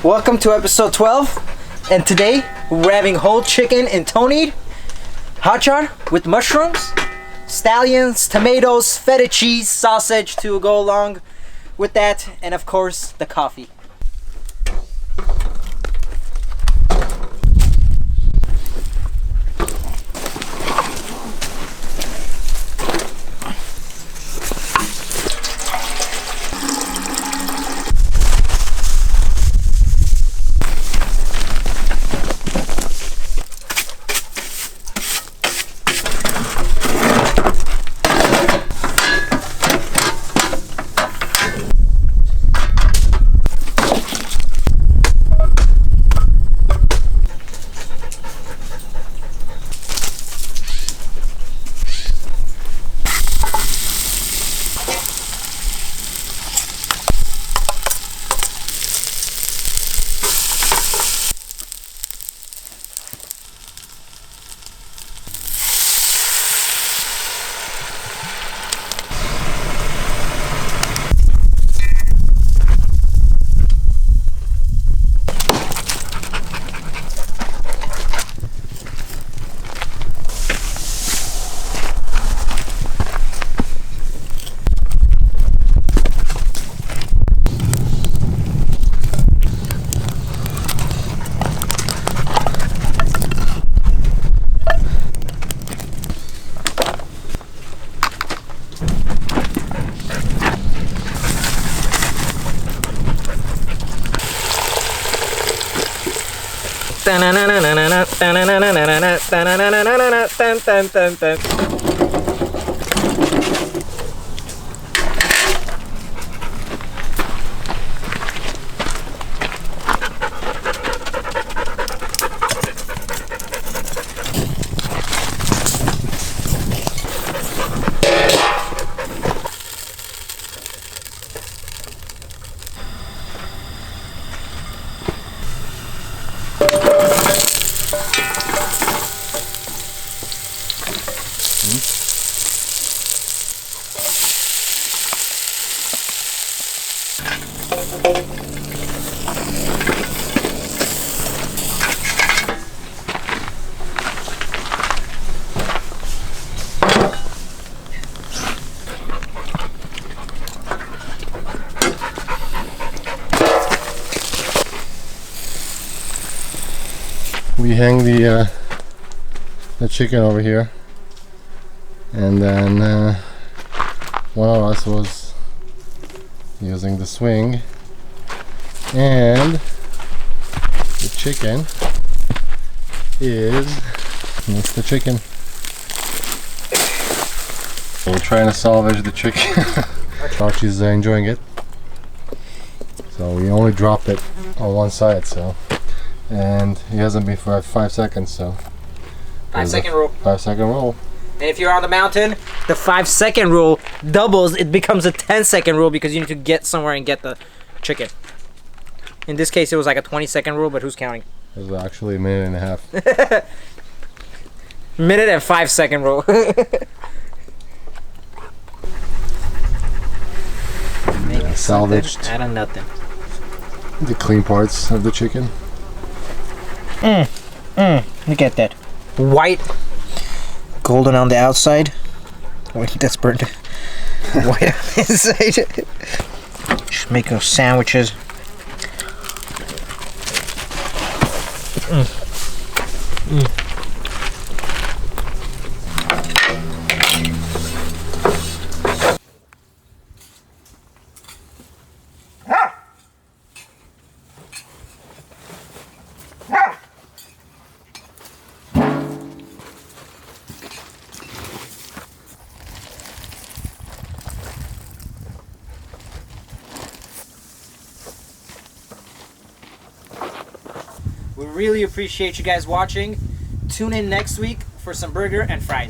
Welcome to episode 12, and today we're having whole chicken in Tonir, Hachar with mushrooms, scallions, tomatoes, feta cheese, sausage to go along with that, and of course the coffee. We hang the chicken over here, and then one of us was using the swing, and the chicken is that's the chicken. We're trying to salvage the chicken. Archie's enjoying it, so we only dropped it on one side, so. And he hasn't been for 5 seconds, so 5-second rule. 5-second rule. And if you're on the mountain, the 5-second rule doubles. It becomes a 10-second rule because you need to get somewhere and get the chicken. In this case, it was like a 20-second rule, but who's counting? It was actually a minute and a half. Minute and 5-second rule. Salvaged out of nothing. the clean parts of the chicken. Look at that. White, golden on the outside. Wait, that's burnt. White on the inside. Just make those sandwiches. We really appreciate you guys watching. Tune in next week for some burger and fries.